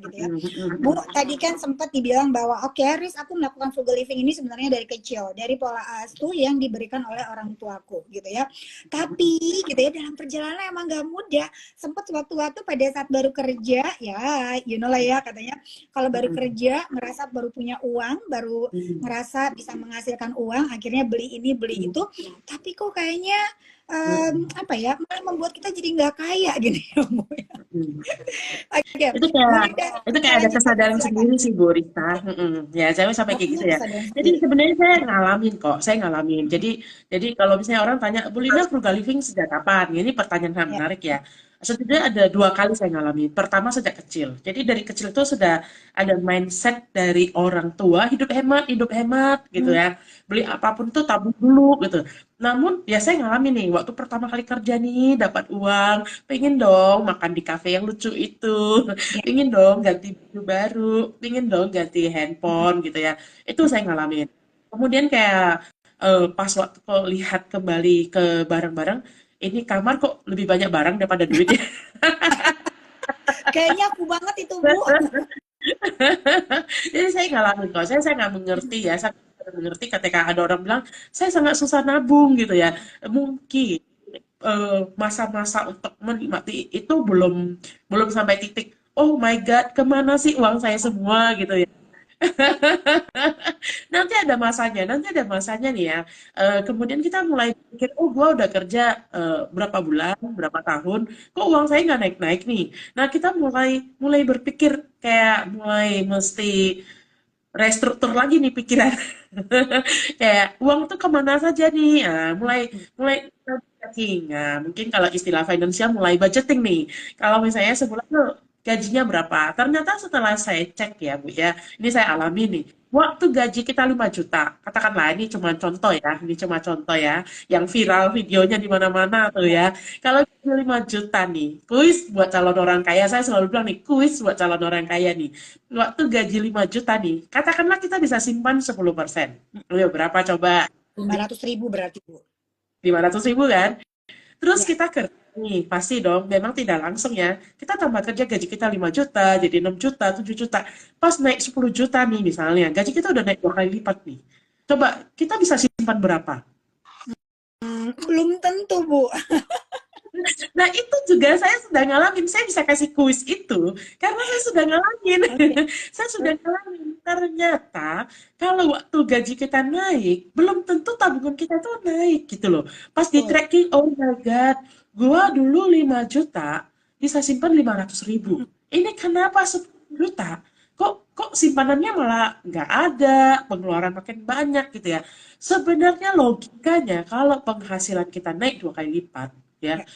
gitu ya. Bu, tadi kan sempat dibilang bahwa oke, Riz, aku melakukan frugal living ini sebenarnya dari kecil, dari pola asuh yang diberikan oleh orang tuaku gitu ya. Tapi gitu ya, dalam perjalanan emang gak mudah. Sempat waktu-waktu pada saat baru kerja ya, you know lah ya, katanya kalau baru kerja ngerasa baru punya uang, baru ngerasa bisa menghasilkan uang, akhirnya beli ini beli itu, tapi kok kayaknya apa ya, malah membuat kita jadi nggak kaya gini ya, Bu. Oke, itu boleh kayak nggak itu kita kayak ada lanjut lagi, kesadaran silakan. sendiri sih Bu Rita. Ya saya sampai Oh kayak iya, gitu ya. kesadaran Jadi sendiri. sebenarnya saya ngalamin kok, saya ngalamin. Jadi kalau misalnya orang tanya, Bu Lina frugal living sejak kapan? Ini pertanyaan yang Ya. menarik ya. Setidaknya ada 2 kali saya ngalamin. Pertama sejak kecil. Jadi dari kecil itu sudah ada mindset dari orang tua hidup hemat gitu Hmm. ya. Beli apapun tuh tabung dulu gitu. Namun ya saya ngalamin nih waktu pertama kali kerja nih dapat uang, pengen dong makan di kafe yang lucu itu, Ya. pingin dong ganti baju baru, pingin dong ganti handphone gitu ya. Itu saya ngalamin. Kemudian kayak pas waktu kok lihat kembali ke barang-barang, ini kamar kok lebih banyak barang daripada duit ya. Kayaknya aku banget itu, Bu. Jadi saya ngalamin kok, saya nggak mengerti ya, saya nggak mengerti ketika ada orang bilang, saya sangat susah nabung gitu ya. Mungkin masa-masa untuk menikmati itu belum belum sampai titik, oh my God, kemana sih uang saya semua gitu ya. Nanti ada masanya nih ya. Kemudian kita mulai pikir, oh gua udah kerja berapa bulan, berapa tahun, kok uang saya nggak naik-naik nih. Nah kita mulai mulai berpikir kayak mulai mesti restruktur lagi nih pikiran. Kayak uang tuh kemana saja nih. Nah, mulai mulai budgeting. Nah, mungkin kalau istilah finansial mulai budgeting nih. Kalau misalnya sebulan tuh gajinya berapa? Ternyata setelah saya cek ya, Bu ya. Ini saya alami nih. Waktu gaji kita 5 juta, katakanlah ini cuma contoh ya, ini cuma contoh ya, yang viral videonya di mana-mana tuh Ya. ya. Kalau gaji 5 juta nih, kuis buat calon orang kaya, saya selalu bilang nih, kuis buat calon orang kaya nih. Waktu gaji 5 juta nih, katakanlah kita bisa simpan 10%. Ayo, berapa coba? 500.000 berarti, Bu. 500 ribu kan? Terus Ya. kita kerja nih, pasti dong, memang tidak langsung ya. Kita tambah kerja gaji kita 5 juta, jadi 6 juta, 7 juta. Pas naik 10 juta nih misalnya, gaji kita udah naik 2 kali lipat nih. Coba, kita bisa simpan berapa? Belum tentu, Bu. Nah, itu juga saya sudah ngalamin. Saya bisa kasih kuis itu karena saya sudah ngalamin. Oke. Saya sudah ngalamin. Ternyata kalau waktu gaji kita naik, belum tentu tabungan kita tuh naik gitu loh. Pas di Betul. tracking, oh my God, gua dulu 5 juta bisa simpan 500 ribu. Ini kenapa 10 juta? Kok simpanannya malah nggak ada, pengeluaran makin banyak gitu ya. Sebenarnya logikanya kalau penghasilan kita naik 2 kali lipat, ya, Ya.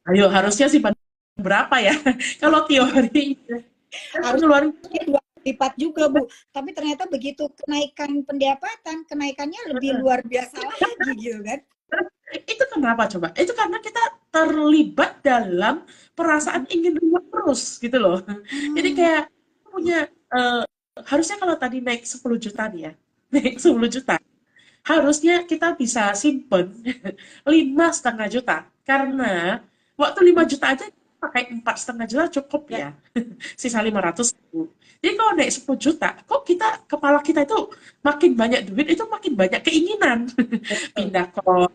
ayo harusnya sih berapa ya? Kalau teori kan Harusnya pengeluaran 2 kali lipat juga, Bu. Tapi ternyata begitu kenaikan pendapatan, kenaikannya lebih luar biasa lagi gitu kan. itu kenapa coba? Itu karena kita terlibat dalam perasaan ingin uang terus gitu loh. Jadi Hmm. kayak punya eh, harusnya kalau tadi naik 10 juta nih ya, naik 10 juta, harusnya kita bisa simpen 5,5 juta karena waktu 5 juta aja pakai 4,5 juta cukup Ya. ya. Sisa 500 ribu. Jadi kalau naik 10 juta, kok kita, kepala kita itu makin banyak duit, itu makin banyak keinginan. Betul. Pindah kos.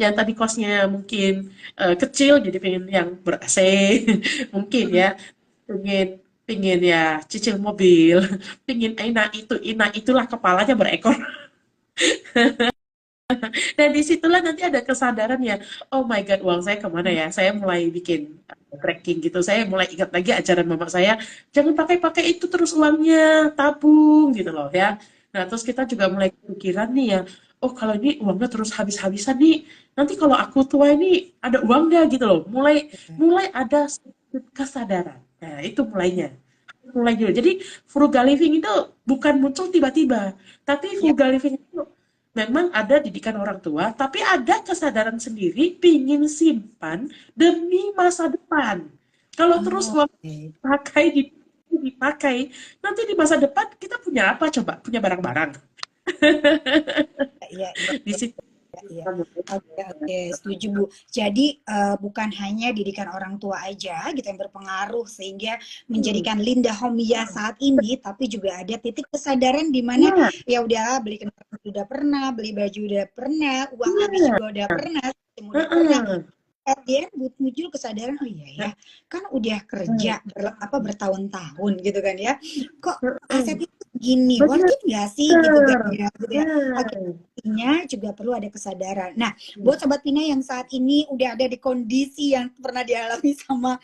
Yang tadi kosnya mungkin kecil, jadi pengen yang ber-AC. Mungkin Mm-mm. ya. Pengen pengen ya cicil mobil. Pengen ina itulah kepalanya berekor. Dan disitulah nanti ada kesadaran ya, oh my God, uang saya kemana ya? Saya mulai bikin tracking gitu. Saya mulai ingat lagi ajaran mama saya, jangan pakai-pakai itu terus uangnya, tabung gitu loh ya. Nah, terus kita juga mulai kepikiran nih ya, oh kalau ini uangnya terus habis-habisan nih, nanti kalau aku tua ini ada uang nggak gitu loh. Mulai Betul. mulai ada sedikit kesadaran. Nah, itu mulainya. Mulai dulu. Jadi frugal living itu bukan muncul tiba-tiba, tapi Ya. frugal living itu memang ada didikan orang tua, tapi ada kesadaran sendiri pingin simpan demi masa depan. Kalau terus Oh, uang oke. dipakai, nanti di masa depan kita punya apa coba? Punya barang-barang. Iya, iya, Di iya. situ. Iya. Kita mulai. Oke, oke, setuju Bu. Jadi bukan hanya didikan orang tua aja gitu yang berpengaruh sehingga Hmm. menjadikan Linda Homia saat ini, tapi juga ada titik kesadaran di mana Iya, ya udah beli kendaraan udah pernah, beli baju udah pernah, uang habis iya. juga udah pernah, SIM udah pernah. Heeh. Dia muncul kesadaran, oh iya ya, kan udah Heeh. kerja bertahun-tahun gitu kan ya, kok Heeh. asetnya tuh gini, worth Bener. it nggak sih gitu kan ya, gitu ya. Oke, Nah. artinya juga perlu ada kesadaran. Nah, Hmm. buat Sobat Pina yang saat ini udah ada di kondisi yang pernah dialami sama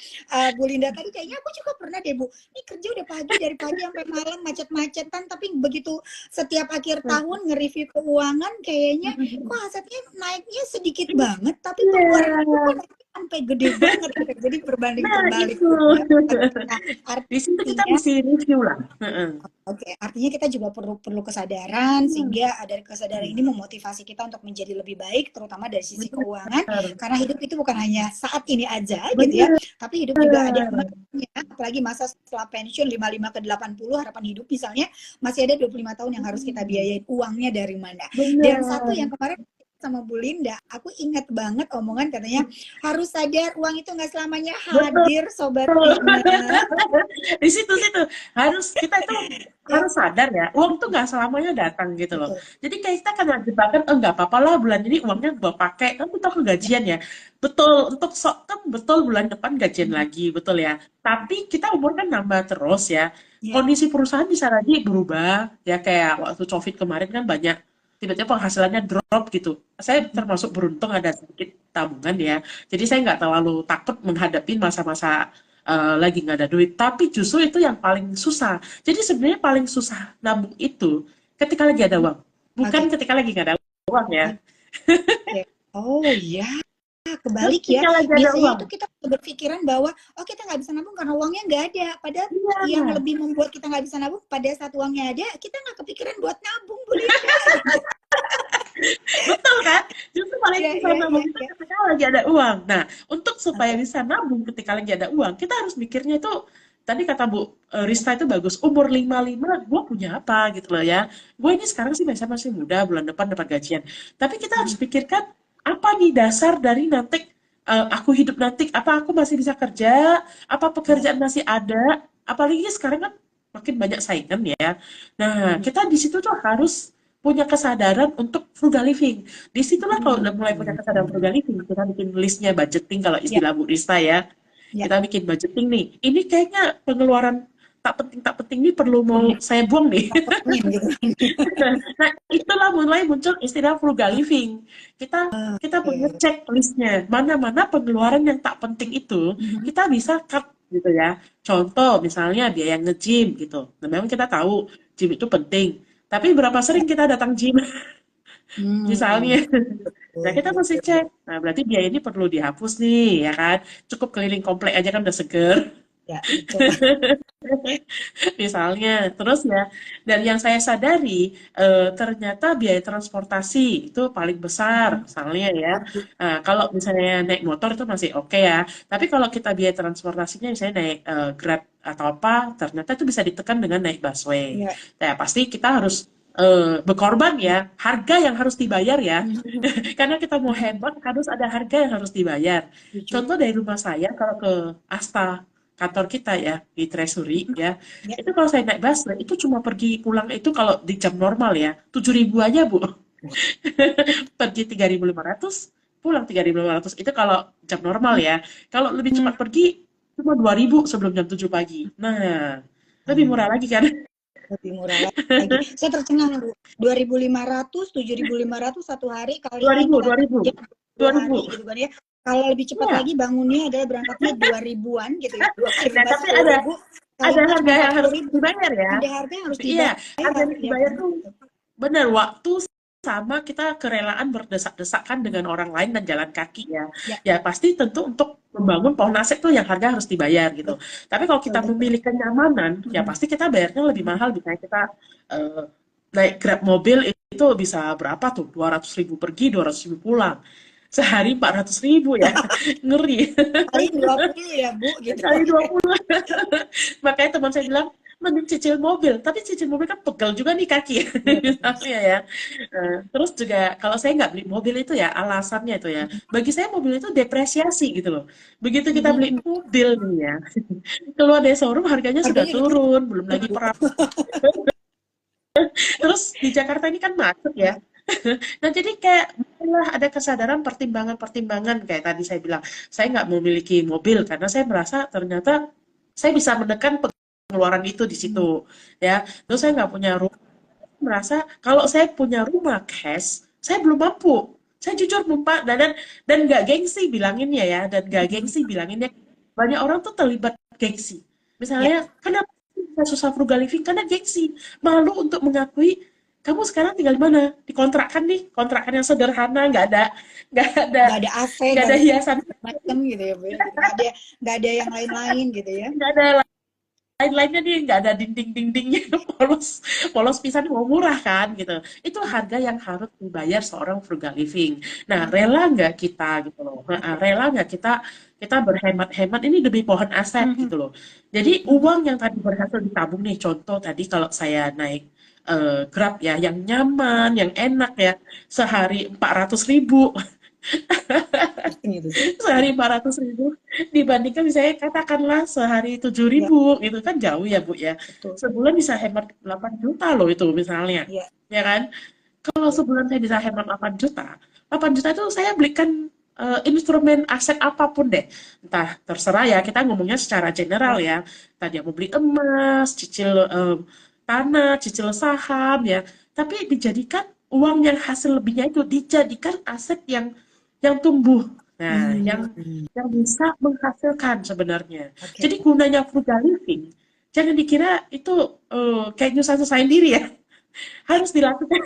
Bu Linda tadi, kayaknya aku juga pernah deh Bu. Ini kerja udah pagi, dari pagi sampai malam macet-macetan, tapi begitu setiap akhir tahun nge-review keuangan, kayaknya kok asetnya naiknya sedikit banget, tapi pengeluaran aku Iya. kok naiknya sampai gede banget gitu. Jadi berbanding Nah, terbalik itu. gitu ya. Nah, Di situ kita artinya mesti review lah. Heeh. oke, artinya kita juga perlu perlu kesadaran Hmm. sehingga ada kesadaran ini memotivasi kita untuk menjadi lebih baik, terutama dari sisi keuangan, Bener. karena hidup itu bukan hanya saat ini aja gitu ya, Bener. tapi hidup juga ada emasnya, apalagi masa setelah pensiun 55 ke 80 harapan hidup misalnya masih ada 25 tahun yang harus kita Hmm. biayain, uangnya dari mana. Dan satu Bener. yang kemarin sama Bu Linda, aku ingat banget omongan katanya harus sadar uang itu nggak selamanya Betul. hadir, Sobat Pina. Di situ-situ harus kita itu Ya, harus sadar ya, uang tuh nggak selamanya datang gitu loh. betul. Jadi kayak kita kena jebakan, oh nggak apa-apa lah bulan ini uangnya gue pakai, kan kita Ya. gajian ya. Betul, untuk sok kan betul bulan depan gajian Mhm. lagi, betul ya. Tapi kita umur kan nambah terus ya. Ya. Kondisi perusahaan bisa lagi berubah, ya kayak waktu COVID kemarin kan banyak tiba-tiba penghasilannya drop gitu. Saya Mhm. termasuk beruntung ada sedikit tabungan ya. Jadi saya nggak terlalu takut menghadapi masa-masa lagi nggak ada duit. Tapi justru itu yang paling susah. Jadi sebenarnya paling susah nabung itu ketika lagi ada uang. Bukan Oke. ketika lagi nggak ada uang ya. Oke. Oh iya, kebalik ya. Ketika lagi ada Biasanya uang. itu kita berpikiran bahwa oh kita nggak bisa nabung karena uangnya nggak ada. Padahal yang Iya, lebih membuat kita nggak bisa nabung pada saat uangnya ada, kita nggak kepikiran buat nabung, Bu Linda. betul kan? Justru paling Iya, susah iya, iya, nabung itu iya. ketika lagi ada uang. Nah, untuk supaya Oke. bisa nabung ketika lagi ada uang, kita harus mikirnya itu tadi kata Bu Rista itu bagus. Umur 55 gue punya apa gitu loh ya. Gue ini sekarang sih masih muda, bulan depan dapat gajian. Tapi kita harus Mhm. pikirkan apa nih dasar dari nanti aku hidup nanti, apa aku masih bisa kerja, apa Ya. pekerjaan masih ada, apalagi sekarang kan makin banyak saingan ya. Nah, Mhm. kita di situ tuh harus punya kesadaran untuk frugal living. Disitulah kalau udah mulai punya kesadaran frugal Hmm. living, kita bikin listnya budgeting kalau Ya, istilah Bu Rista ya. ya. Kita bikin budgeting nih. Ini kayaknya pengeluaran tak penting ini perlu mau Perlu saya buang nih. dipotongin gitu kan. Nah, itulah mulai muncul istilah frugal living. Kita kita Oke. mengecek listnya, mana-mana pengeluaran yang tak penting itu Mhm. kita bisa cut gitu ya. Contoh misalnya biaya nge-gym gitu. Nah, memang kita tahu gym itu penting. Tapi berapa Ya. sering kita datang gym misalnya. Hmm. Nah, Betul, kita mesti betul. cek. Nah, berarti biaya ini perlu dihapus nih, ya kan? Cukup keliling komplek aja kan udah seger. Ya, betul. Misalnya, terus ya, dan yang saya sadari ternyata biaya transportasi itu paling besar, Mhm. misalnya ya. Oke. Nah, kalau misalnya naik motor itu masih oke ya, tapi kalau kita biaya transportasinya misalnya naik Grab atau apa, ternyata itu bisa ditekan dengan naik busway. Ya. Nah, pasti kita harus berkorban ya, harga yang harus dibayar ya, Mhm. karena kita mau Mhm. hemat harus ada harga yang harus dibayar. Setuju. Contoh dari rumah saya kalau ke Asta kantor kita ya di Treasury Mhm. ya Ya. itu kalau saya naik busway itu cuma pergi pulang itu kalau di jam normal ya 7.000 aja Bu. Pergi 3.500, pulang 3.500 itu kalau jam normal ya. Kalau lebih Mhm. cepat pergi cuma 2.000 sebelum jam 7 pagi. Nah, lebih murah Oh, lagi kan. lebih murah lagi. Saya tercengang, Bu. 2.500, 7.500 satu hari dua kali ribu kita dua ribu kerja dua 10 ribu hari gitu kan ya. Kalau lebih cepat Iya. lagi bangunnya adalah berangkatnya 2.000-an gitu ya. Dua kali Nah, lima tapi sepuluh ribu ada kalinya cuma harga empat yang puluh harus ribu. dibayar ya. Ada harga yang harus Iya, harga dibayar. yang Ya dibayar benar. tuh benar waktu sama kita kerelaan berdesak-desakan dengan orang lain dan jalan kaki ya. Ya, Ya pasti tentu untuk membangun pohon aset tuh yang harga harus dibayar gitu. Tapi kalau betul, kita betul. memilih kenyamanan, ya Mhm. pasti kita bayarnya lebih Mhm. mahal. Misalnya kita eh, naik Grab mobil itu bisa berapa tuh? 200.000 pergi, 200.000 pulang. Sehari 400.000 ya. Ngeri. Kali 20 ya, Bu, gitu. Kali 20. Makanya teman saya bilang, mending cicil mobil, tapi cicil mobil kan pegel juga nih kaki Iya benar. misalnya ya. Terus juga kalau saya nggak beli mobil itu ya alasannya itu ya, bagi saya mobil itu depresiasi gitu loh. Begitu kita beli Mhm. mobil nih ya, keluar dari showroom harganya sudah Harganya udah turun, turun, belum lagi Bu. terus di Jakarta ini kan macet ya. Nah, jadi kayak mulailah ada kesadaran pertimbangan-pertimbangan kayak tadi saya bilang, saya nggak memiliki mobil karena saya merasa ternyata saya bisa menekan pengeluaran itu di Mhm. situ, ya. Terus saya nggak punya rumah, merasa kalau saya punya rumah cash, saya belum mampu. Saya jujur lupa dan nggak gengsi bilanginnya ya, dan nggak Mhm. gengsi bilanginnya. Banyak orang tuh terlibat gengsi. Ya, Misalnya, kenapa sih bisa susah frugal living? Karena gengsi. Malu untuk mengakui, kamu sekarang tinggal di mana? Di kontrakan nih, kontrakan yang sederhana, nggak ada, nggak ada AC, nggak nggak ada ada hiasan, macam gitu ya, Bu, ya, gitu. Nggak ada yang lain-lain gitu ya. nggak ada lain-lainnya nih, nggak ada dinding-dindingnya, polos polos pisan mau murah kan gitu. Itu harga yang harus dibayar seorang frugal living. Nah, Mhm. rela nggak kita gitu loh. Oke. Rela nggak kita kita berhemat-hemat ini demi pohon aset Mhm. gitu loh. Jadi Mhm. uang yang tadi berhasil ditabung nih, contoh tadi kalau saya naik Grab ya, yang nyaman, yang enak ya, sehari 400.000, Penting itu sih. sehari 400.000 dibandingkan misalnya katakanlah sehari tujuh Ya, ribu itu kan jauh ya Bu ya, betul. sebulan bisa hemat 8 juta loh itu misalnya, Ya, ya kan. Kalau ya. sebulan saya bisa hemat 8 juta itu saya belikan instrumen aset apapun deh, entah terserah ya, kita ngomongnya secara general Ya. ya, tadi mau beli emas, cicil tanah, cicil saham ya, tapi dijadikan uang yang hasil lebihnya itu dijadikan aset yang tumbuh. Nah, Hmm. yang bisa menghasilkan sebenarnya. Oke. Jadi gunanya frugal living, jangan dikira itu kayak nyusahin diri ya. Harus dilakukan.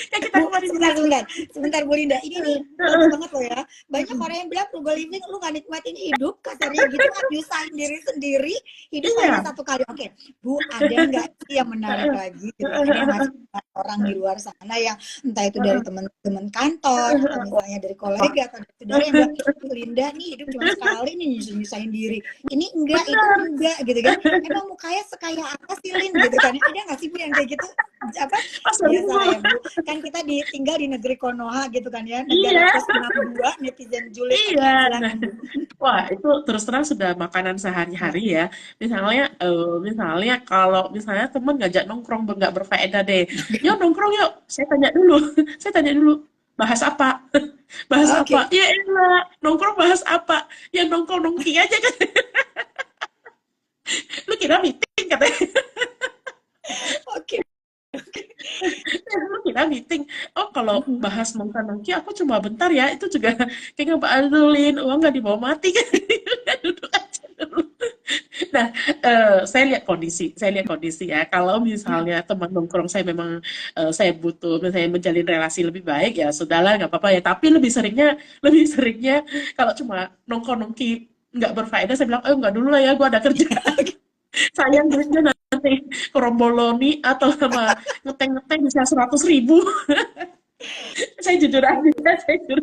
Kayak kita Bu, kemarin sebentar, bilang. sebentar, sebentar Bu Linda. Ini nih bagus banget loh ya. Banyak orang yang bilang frugal living lu gak nikmatin hidup, kasarnya gitu kan, nyusahin diri sendiri, hidup hanya Iya. satu kali. Oke, Bu, ada nggak sih yang menarik lagi gitu ya? Ada nggak sih orang di luar sana yang entah itu dari teman-teman kantor atau misalnya dari kolega atau dari saudara yang bilang, Bu Linda nih hidup cuma sekali nih nyusahin diri. Ini enggak, itu Benar. enggak gitu kan. Emang mukanya sekaya apa sih Lin gitu kan. Ada nggak sih Bu yang kayak gitu? Apa Oh, sering biasa lah ya Bu. Bu, kan kita tinggal di negeri Konoha gitu kan ya, negara Iya. plus 62 netizen julid. Oke, Iya. Nah, silakan Bu. wah itu terus terang sudah makanan Ya. sehari-hari ya. Misalnya kalau misalnya temen ngajak nongkrong nggak berfaedah deh. Yuk nongkrong yuk. Saya tanya dulu. Saya tanya dulu. Bahas apa? Bahas apa? Oke. Ya enak. Nongkrong bahas apa? Ya nongkrong nongki aja kan. Lu kira meeting katanya. Oke. Lu kira meeting. Oh kalau Mhm. bahas nongki aku cuma bentar ya. Itu juga kayak ngebantuin uang nggak dibawa mati kan. Duduk aja dulu. Nah, saya lihat kondisi ya. Kalau misalnya teman nongkrong saya memang saya butuh, misalnya menjalin relasi lebih baik ya sudahlah nggak apa-apa ya. Tapi lebih seringnya kalau cuma nongkrong-nongki nggak berfaedah, saya bilang, nggak dulu lah ya, gue ada kerjaan. Sayang duitnya nanti keromboloni atau sama ngeteng-ngeteng bisa 100.000. Saya jujur aja, saya jujur.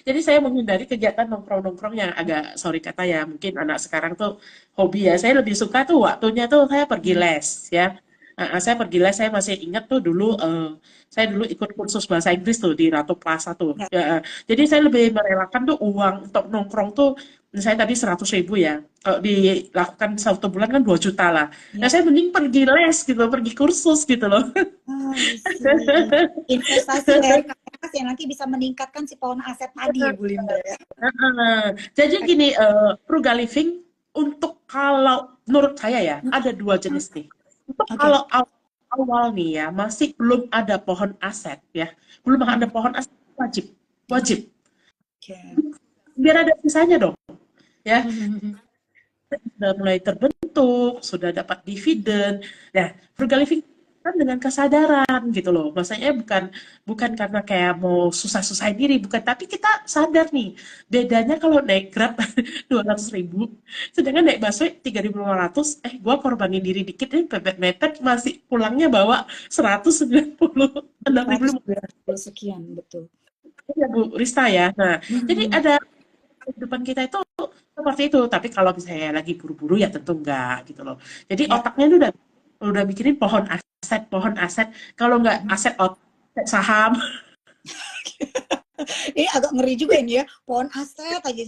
Jadi saya menghindari kegiatan nongkrong-nongkrong yang agak, sorry kata ya, mungkin anak sekarang tuh hobi ya. Saya lebih suka tuh waktunya tuh saya pergi Mhm. les ya. Saya pergi les, saya masih ingat tuh dulu, saya dulu ikut kursus bahasa Inggris tuh di Ratu Plaza tuh. Ya. Ya, jadi saya lebih merelakan tuh uang untuk nongkrong tuh, misalnya tadi 100.000 ya. Kalau dilakukan 1 bulan kan 2 juta lah. Nah Ya. saya mending pergi les gitu, pergi kursus gitu loh. I see. Investasi LRKS yang nanti bisa meningkatkan si pohon aset tadi Bu Linda ya. Heeh. Jadi gini, frugal living untuk kalau menurut saya ya, ada dua jenis nih. Untuk Oke. kalau awal nih ya, masih belum ada pohon aset ya, belum ada Mhm. pohon aset, wajib, wajib. Oke. Biar ada sisanya dong, ya. Mhm. Sudah mulai terbentuk, sudah dapat dividen. Nah, frugal living kan dengan kesadaran gitu loh. Maksudnya bukan bukan karena kayak mau susah-susahin diri, bukan. Tapi kita sadar nih, bedanya kalau naik Grab 200.000, sedangkan naik busway 3.500, gua korbanin diri dikit nih, mepet-mepet, masih pulangnya bawa 196.000. 190 sekian, betul. Ya Bu Rista ya. Nah, jadi Mhm. ada kehidupan kita itu seperti itu. Tapi kalau misalnya lagi buru-buru ya tentu enggak gitu loh. Jadi Ya. otaknya itu udah mikirin pohon aset. Kalau nggak aset saham. Ini agak ngeri juga ini ya, pohon aset aja.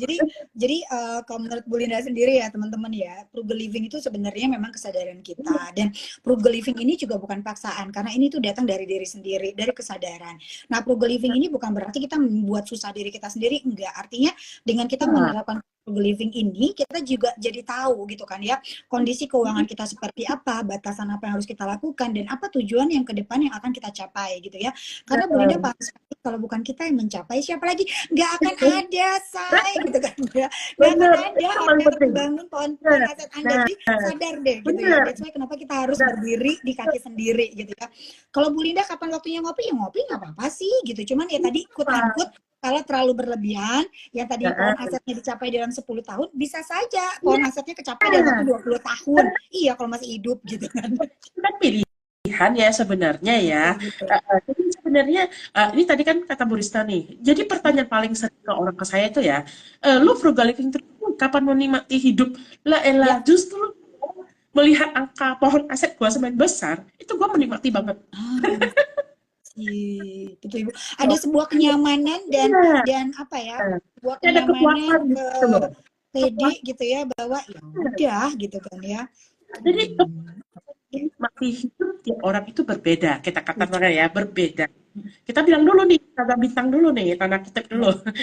Jadi kalau menurut Bu Linda sendiri ya teman-teman ya, frugal living itu sebenarnya memang kesadaran kita. Dan frugal living ini juga bukan paksaan, karena ini tuh datang dari diri sendiri, dari kesadaran. Nah, frugal living ini bukan berarti kita membuat susah diri kita sendiri, enggak. Artinya dengan kita Nah, menerapkan frugal living ini, kita juga jadi tahu gitu kan ya, kondisi keuangan kita seperti apa, batasan apa yang harus kita lakukan, dan apa tujuan yang ke depan yang akan kita capai gitu ya. Karena Bu Linda paham sekali, kalau bukan kita yang mencapai, siapa lagi? Nggak akan ada, say, gitu kan ya. Nggak akan bener, ada itu orang paling yang akan penting. membangun pohon Nah, aset Anda. nah, Jadi sadar deh gitu ya. bener, That's why kenapa kita harus bener. berdiri di kaki sendiri gitu ya. Kalau Bu Linda kapan waktunya ngopi, ya ngopi nggak apa-apa sih gitu. Cuman ya tadi quote and Apa? quote, kalau terlalu berlebihan, yang tadi pohon Nah, asetnya dicapai dalam 10 tahun, bisa saja pohon iya, asetnya kecapai dalam waktu 20 tahun. Iya, kalau masih hidup gitu kan. itu kan pilihan ya sebenarnya ya. Betul, betul. Jadi sebenarnya ini tadi kan kata Bu Rista nih. Jadi pertanyaan paling sering ke orang ke saya itu ya, lu frugal living terus kapan menikmati hidup? Lah elah, Ya, justru melihat angka pohon aset gua semakin besar, itu gua menikmati banget. ah, betul Ibu. Ada sebuah kenyamanan Iya, dan apa ya? Sebuah ada kenyamanan kepuasan gitu loh. pede Kepuasan. gitu ya bahwa ya udah gitu kan ya. Jadi Hmm, oke, menikmati hidup tiap orang itu berbeda. Kita lucu. katakan ya berbeda. Kita bilang dulu nih, tanda bintang dulu nih, tanda kutip dulu. Ya,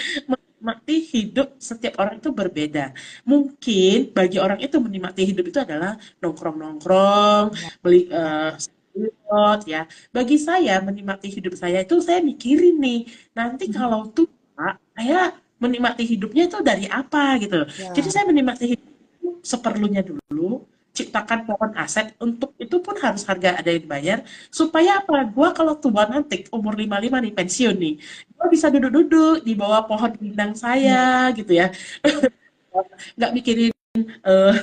Menikmati hidup setiap orang itu berbeda. Mungkin bagi orang itu menikmati hidup itu adalah nongkrong-nongkrong, ya, beli ya. spot ya. Bagi saya menikmati hidup saya itu saya mikirin nih, nanti Mhm. kalau tua saya menikmati hidupnya itu dari apa gitu. Jadi Ya, saya menikmati hidup seperlunya dulu, ciptakan pohon aset, untuk itu pun harus harga ada yang dibayar, supaya apa? Gua kalau tua nanti, umur 55 nih, pensiun nih, gua bisa duduk-duduk di bawah pohon rindang ya. saya, gitu ya. Nggak mikirin, eh,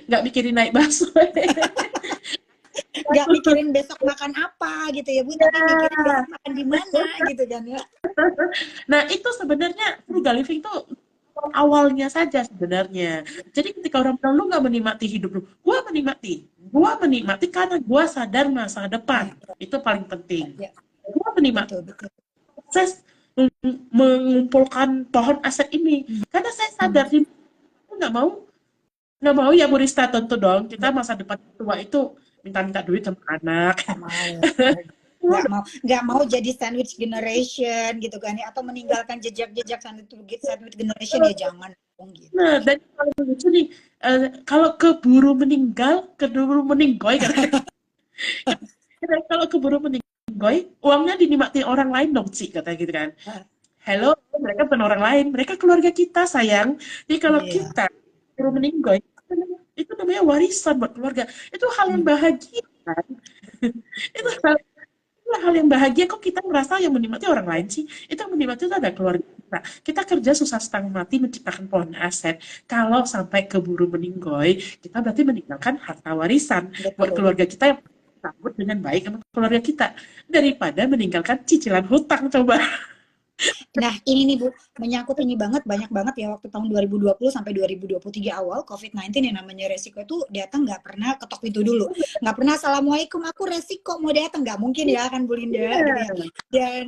nggak mikirin naik busway. Nggak mikirin besok makan apa gitu ya Bu, tapi mikirin besok makan di mana gitu kan ya. Nah, itu sebenarnya frugal living tuh awalnya saja sebenarnya. Jadi ketika orang bilang lu nggak menikmati hidup lu, gua menikmati. Gua menikmati karena gua sadar masa depan. Ya, Itu paling penting. ya, ya. Gua menikmati Betul, betul. proses mengumpulkan pohon aset ini Hmm, karena saya sadar hmm. sih nggak mau ya Bu Rista, tentu dong kita Nggak, masa depan tua itu minta-minta duit sama anak. nggak mau. Nggak mau jadi sandwich generation gitu kan ya, atau meninggalkan jejak-jejak sandwich generation, ya jangan dong gitu. Nah, dan yang paling lucu nih, kalau keburu meninggal, keburu meninggoy, kalau keburu meninggoy, uangnya dinikmati orang lain dong, Ci, katanya gitu kan. Hello, mereka bukan orang lain, mereka keluarga kita, sayang. Jadi kalau Iya. kita keburu meninggoy, itu namanya warisan buat keluarga. Itu hal yang Hmm. bahagia, kan? Itu hal, itulah hal yang bahagia, kok kita merasa yang menikmati orang lain sih. Itu yang menikmati itu ada keluarga kita. Kita kerja susah setengah mati menciptakan pohon aset. Kalau sampai keburu meninggoy, kita berarti meninggalkan harta warisan buat Betul. keluarga kita yang sambut dengan baik sama keluarga kita. Daripada meninggalkan cicilan hutang, coba. Nah, ini nih Bu, menyangkut ini banget, banyak banget ya waktu tahun 2020 sampai 2023 awal COVID-19 yang namanya resiko itu datang nggak pernah ketok pintu dulu. Nggak pernah assalamualaikum, aku resiko mau datang, nggak mungkin ya kan Bu Linda gitu ya. Iya. Dan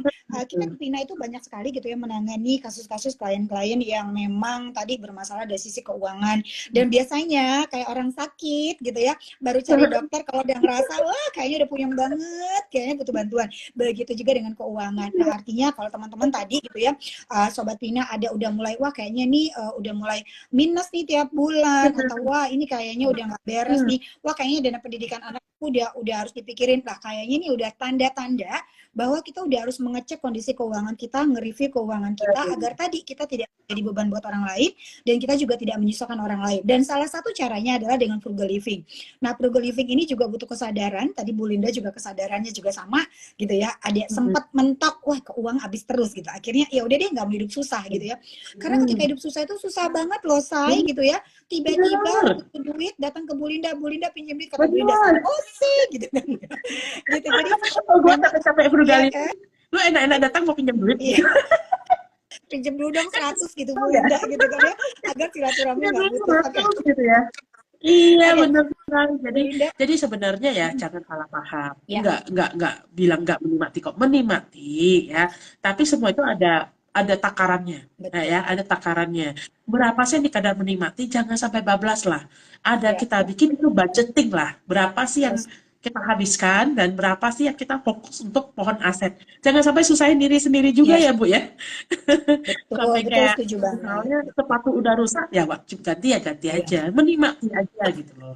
kita di Pina itu banyak sekali gitu ya menangani kasus-kasus klien-klien yang memang tadi bermasalah dari sisi keuangan. Dan biasanya kayak orang sakit gitu ya, baru cari dokter kalau udah ngerasa wah kayaknya udah punya banget, kayaknya butuh bantuan. Begitu juga dengan keuangan. Nah, artinya kalau teman-teman tadi gitu ya, Sobat Pina ada udah mulai, wah kayaknya nih udah mulai minus nih tiap bulan, atau wah ini kayaknya udah nggak beres nih, wah kayaknya dana pendidikan anakku udah harus dipikirin lah, kayaknya ini udah tanda-tanda bahwa kita udah harus mengecek kondisi keuangan kita, nge-review keuangan kita agar tadi kita tidak jadi beban buat orang lain dan kita juga tidak menyusahkan orang lain. Dan salah satu caranya adalah dengan frugal living. Nah, frugal living ini juga butuh kesadaran. Tadi Bu Linda juga kesadarannya juga sama gitu ya. Ada sempat mentok, wah keuangan habis terus gitu. Akhirnya ya udah deh nggak mau hidup susah gitu ya. Karena ketika hidup susah itu susah banget loh, say gitu ya. Tiba-tiba Benar, butuh duit, datang ke Bu Linda pinjam duit, kata Bu Linda, benar. oh sih gitu kan. Gitu. Jadi Oh, gue memang capek-capek iya frugality. kan? Lu enak-enak datang mau pinjam duit Iya. gitu. pinjam dulu dong 100 gitu Bu Linda gitu kan ya, agar silaturahmi Ya nggak dulu putus. Oke, gitu ya. Iya oke, benar sekali. Bu Linda. Jadi sebenarnya ya jangan salah paham. Ya, Enggak bilang enggak menikmati kok. Menikmati ya. Tapi semua itu ada takarannya. Nah, betul. ya, ada takarannya. Berapa sih yang kadar menikmati? Jangan sampai bablas lah. Ada Ya, kita bikin itu budgeting lah. Berapa sih yang yes, kita habiskan dan berapa sih yang kita fokus untuk pohon aset. Jangan sampai susahin diri sendiri juga yes, ya, Bu ya. betul, Sampai betul kayak setuju banget. misalnya sepatu udah rusak ya wajib ganti ya ganti Iya. aja, menikmati aja gitu loh.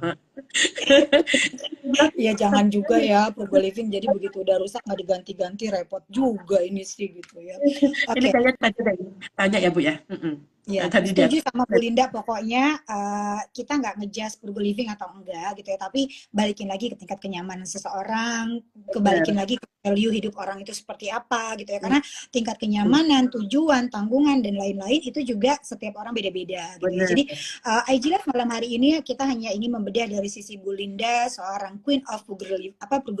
Ya jangan juga ya Purgo Living jadi begitu udah rusak nggak diganti-ganti repot juga ini sih gitu ya. Ini Oke, kayaknya tadi udah tanya ya Bu ya. ya, Tadi dia. setuju sama Bu Linda. Pokoknya kita nggak ngejudge Purgo Living atau enggak gitu ya, tapi balikin lagi ke tingkat kenyamanan seseorang, kebalikin Benar. lagi ke value hidup orang itu seperti apa gitu ya. Karena tingkat kenyamanan, tujuan, tanggungan dan lain-lain itu juga setiap orang beda-beda gitu ya. Benar. Jadi IG Live malam hari ini kita hanya ingin membedah dari sisi Bu Linda, seorang Queen of Purgo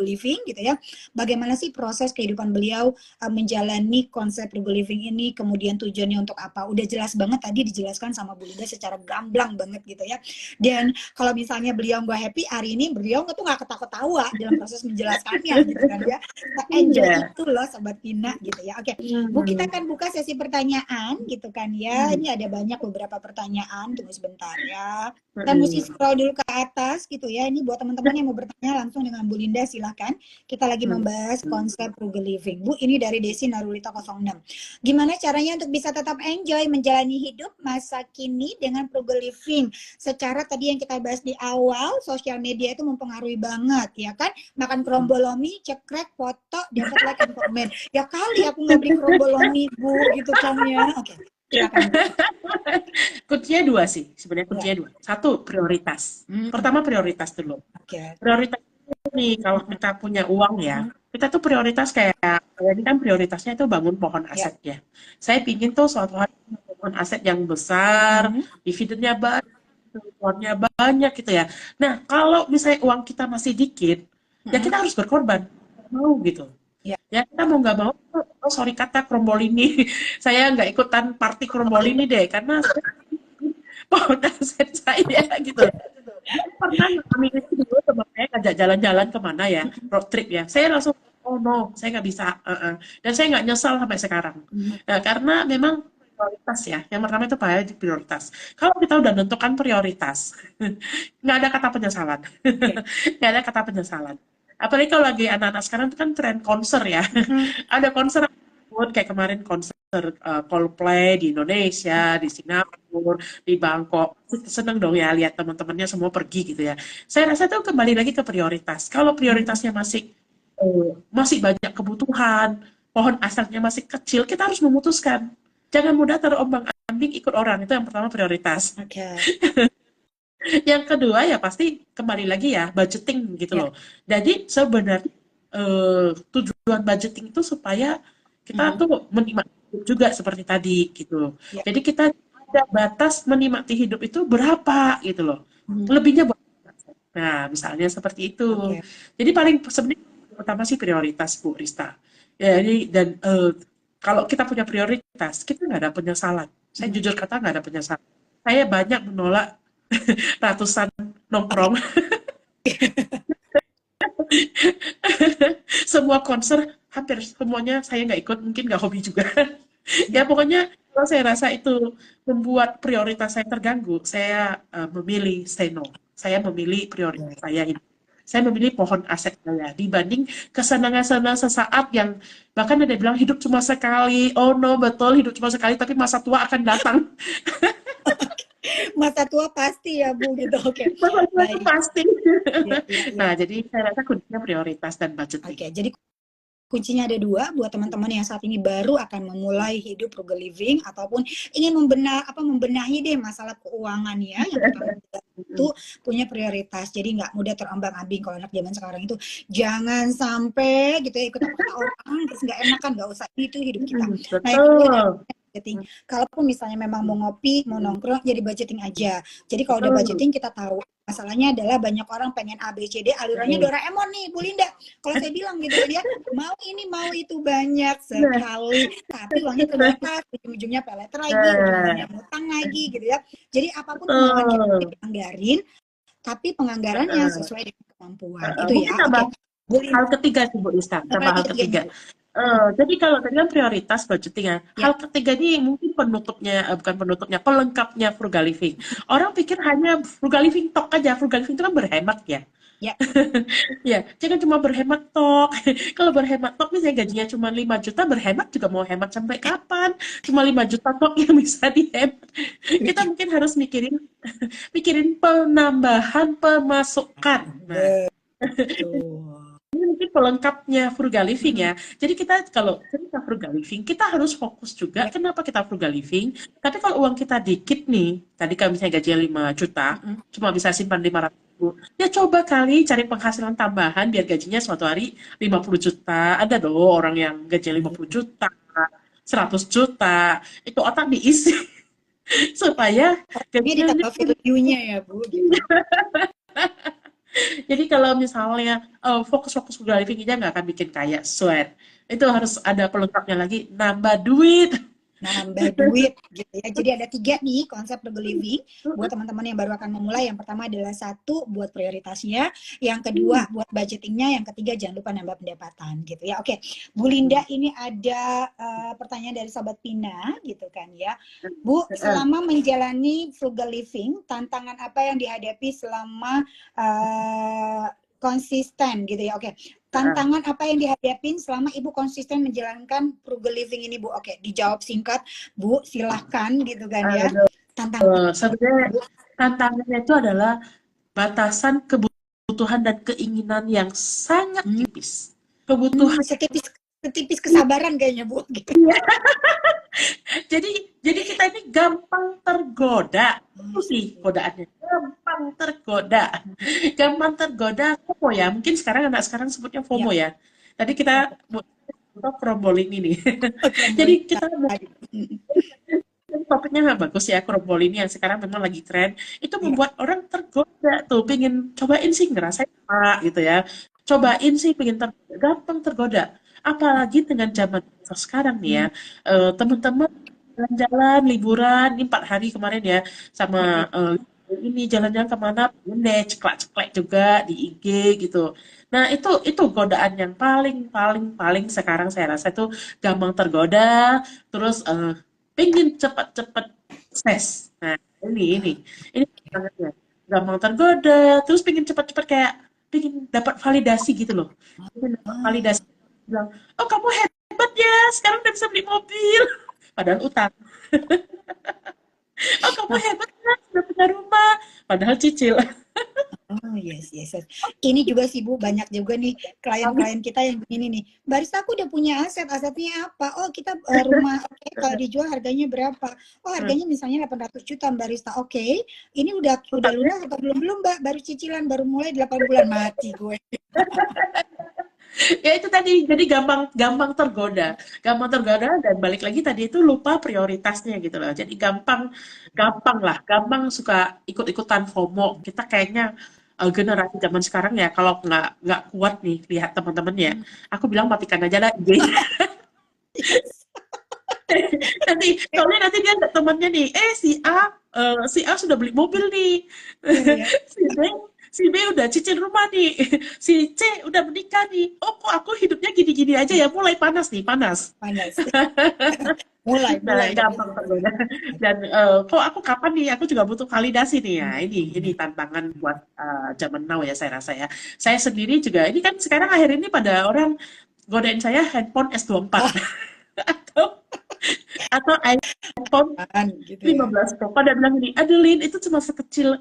Living gitu ya. Bagaimana sih proses kehidupan beliau menjalani konsep Purgo Living ini, kemudian tujuannya untuk apa. Udah jelas banget tadi dijelaskan sama Bu Linda secara gamblang banget gitu ya. Dan kalau misalnya beliau nggak happy hari ini, beliau tuh nggak ketawa-ketawa dalam proses menjelaskannya gitu kan ya. Enjoy Iya. itu loh Sobat Pina gitu ya. Oke, Bu kita akan buka sesi pertanyaan gitu kan ya. Hmm. Ini ada banyak beberapa pertanyaan, tunggu sebentar ya. Kita mesti scroll dulu ke atas gitu ya. Ini buat teman-teman yang mau bertanya langsung dengan Bu Linda silahkan. Kita lagi membahas konsep Frugal Living. Bu, ini dari Desi Narulita 06. Gimana caranya untuk bisa tetap enjoy menjalani hidup masa kini dengan Frugal Living? Secara tadi yang kita bahas di awal, sosial media itu mempengaruhi banget, ya kan? Makan krombolomi, cekrek, foto, dapat like and comment. Ya kali aku nggak beli krombolomi, Bu, gitu kan ya. Oke, silakan Bu. Kuncinya dua sih, sebenarnya Ya, kuncinya dua. Satu, prioritas. Pertama prioritas dulu. oke. Prioritas nih kalau kita punya uang ya, kita tuh prioritas kayak ini kan prioritasnya itu bangun pohon Ya. aset ya. Saya pingin tuh suatu hari punya pohon aset yang besar, dividennya banyak, keluarnya banyak gitu ya. Nah, kalau misalnya uang kita masih dikit, ya kita harus berkorban. Mau gitu. Ya. Ya kita mau nggak mau, oh sorry kata Krombolini, saya nggak ikutan party Krombolini deh, karena pohon aset saya gitu. Pernah ngalamin itu dulu teman saya ngajak jalan-jalan kemana ya, road trip ya. Saya langsung, oh no, saya nggak bisa. Dan saya nggak nyesal sampai sekarang. Nah, karena memang prioritas ya. Yang pertama itu prioritas. Kalau kita udah menentukan prioritas, nggak ada kata penyesalan. Nggak ada kata penyesalan. Apalagi kalau lagi anak-anak sekarang itu kan tren konser ya. Ada konser kayak kemarin konser Coldplay di Indonesia, di Singapura, di Bangkok. Seneng dong ya lihat teman-temannya semua pergi gitu ya. Saya rasa itu kembali lagi ke prioritas. Kalau prioritasnya masih banyak kebutuhan, pohon asalnya masih kecil, kita harus memutuskan. Jangan mudah terombang-ambing ikut orang. Itu yang pertama prioritas. Oke. Yang kedua ya pasti kembali lagi ya budgeting gitu Ya. loh. Jadi sebenarnya tujuan budgeting itu supaya kita tuh menikmati hidup juga seperti tadi gitu. Ya. Jadi kita ada batas menikmati hidup itu berapa gitu loh. Lebihnya buat nah misalnya seperti itu. Oke. Jadi paling sebenarnya pertama sih prioritas Bu Rista. Ya, dan kalau kita punya prioritas kita nggak ada penyesalan. Saya jujur kata nggak ada penyesalan. Saya banyak menolak ratusan nongkrong. Semua konser hampir semuanya saya nggak ikut, mungkin nggak hobi juga. Ya pokoknya kalau saya rasa itu membuat prioritas saya terganggu, saya memilih say no. Saya memilih prioritas saya ini. Saya memilih pohon aset saya dibanding kesenangan-senangan sesaat yang bahkan ada yang bilang hidup cuma sekali. Oh no, betul hidup cuma sekali, tapi masa tua akan datang. Masa tua pasti ya Bu gitu. Oke. Masa tua itu Baik. pasti. Ya, ya, ya. Nah, jadi saya rasa kuncinya prioritas dan budgeting. Oke, jadi kuncinya ada dua buat teman-teman yang saat ini baru akan memulai hidup frugal living ataupun ingin membenahi deh masalah keuangan ya. Yang pertama itu punya prioritas, jadi nggak mudah terombang-ambing. Kalau anak zaman sekarang itu jangan sampai gitu ya ikut apa kata orang terus nggak enakan, nggak usah itu hidup kita. Nah yang kedua adalah budgeting. Kalaupun misalnya memang mau ngopi, mau nongkrong, jadi budgeting aja. Jadi kalau udah budgeting kita tahu masalahnya adalah banyak orang pengen A, B, C, D, alirannya Doraemon nih, Bu Linda. Kalau saya bilang gitu kan ya, mau ini, mau itu banyak sekali, tapi uangnya terbatas, ujung-ujungnya pelet lagi, ujung-ujungnya ngutang lagi gitu ya. Jadi apapun kemauan kita dianggarin, tapi penganggarannya sesuai dengan kemampuan. Itu Mungkin ya. tambah Oke. Bu Linda, hal ketiga sih Bu Lista, tambah hal ketiga. Jadi kalau tadi kan prioritas budgeting ya. Hal ketiga ini mungkin penutupnya, bukan penutupnya, pelengkapnya frugal living. Orang pikir hanya frugal living tok aja. Frugal living itu kan berhemat ya. ya. Ya, jangan cuma berhemat tok. Kalau berhemat tok misalnya gajinya cuma 5 juta, berhemat juga mau hemat sampai kapan? Cuma 5 juta tok yang bisa dihemat. Kita mungkin harus mikirin penambahan pemasukan. Nah, ini mungkin pelengkapnya frugal living ya. Jadi kita kalau cerita frugal living, kita harus fokus juga kenapa kita frugal living. Tapi kalau uang kita dikit nih, tadi kalau misalnya gajinya 5 juta, cuma bisa simpan 500.000, ya coba kali cari penghasilan tambahan biar gajinya suatu hari 50 juta. Ada dong orang yang gajinya 50 juta, 100 juta, itu otak diisi supaya gajinya ditambah value-nya ya Bu. Gitu. Jadi kalau misalnya fokus-fokus frugal living aja nggak akan bikin kaya, swear. Itu harus ada pelengkapnya lagi, nambah duit. Nambah duit gitu ya. Jadi ada 3 nih konsep frugal living buat teman-teman yang baru akan memulai. Yang pertama adalah 1 buat prioritasnya, yang kedua buat budgetingnya, yang ketiga jangan lupa nambah pendapatan gitu ya. Oke, Bu Linda, ini ada pertanyaan dari Sobat Pina gitu kan ya. Bu, selama menjalani frugal living, tantangan apa yang dihadapi selama konsisten gitu ya. Oke. Tantangan apa yang dihadapin selama Ibu konsisten menjalankan frugal living ini, Bu? Oke, dijawab singkat, Bu. Silahkan gitu kan ya. Tantangan. Sebenarnya tantangannya itu adalah batasan kebutuhan dan keinginan yang sangat tipis. Kebutuhan setipis kesabaran kayaknya, Bu. Gitu. Jadi kita ini gampang tergoda. Itu sih godaannya. Gampang tergoda FOMO ya. Mungkin anak sekarang sebutnya FOMO ya. Tadi kita crowdfunding ini. Jadi kita topiknya nggak bagus ya, crowdfunding yang sekarang memang lagi tren. Itu membuat orang tergoda tuh, pengen cobain sih, ngerasain apa gitu ya. Cobain sih, pengen gampang tergoda. Apalagi dengan zaman sekarang nih ya, teman-teman jalan-jalan, liburan, ini 4 hari kemarin ya, sama ini jalan-jalan kemana, deh ceklek-ceklek juga di IG gitu. Nah itu godaan yang paling sekarang saya rasa itu gampang tergoda, terus pengen cepet-cepet sukses. Nah ini bangetnya, gampang tergoda, terus pengen cepet-cepet kayak pengen dapat validasi gitu loh, pengen dapat validasi, bilang, oh kamu hebat ya, sekarang udah bisa beli mobil, padahal utang. Oh kamu hebat kan, sudah punya rumah, padahal cicil. Oh yes. Ini juga sih Bu, banyak juga nih klien-klien kita yang begini nih. Barista aku udah punya asetnya apa? Oh kita rumah, oke, kalau dijual harganya berapa? Oh harganya misalnya 800 juta barista. Oke, ini udah lunas atau belum Mbak? Baru cicilan, baru mulai 8 bulan, mati gue. Ya itu tadi, jadi gampang tergoda dan balik lagi tadi itu lupa prioritasnya gitu loh. Jadi gampang suka ikut-ikutan FOMO. Kita kayaknya generasi zaman sekarang ya, kalau nggak kuat nih lihat teman-temannya, aku bilang matikan aja lah IG. nanti dia ada temannya nih, si A sudah beli mobil nih, si B udah cicil rumah nih, si C udah menikah nih, oh kok aku hidupnya gini-gini aja ya, mulai panas. mulai gampang tergoda. Dan kok aku kapan nih, aku juga butuh validasi nih ya. Ini tantangan buat zaman now ya, saya rasa ya. Saya sendiri juga, ini kan sekarang akhir ini pada orang godain saya handphone S24 atau iPhone 15 Pro. Pada bilang ini, Adeline itu cuma sekecil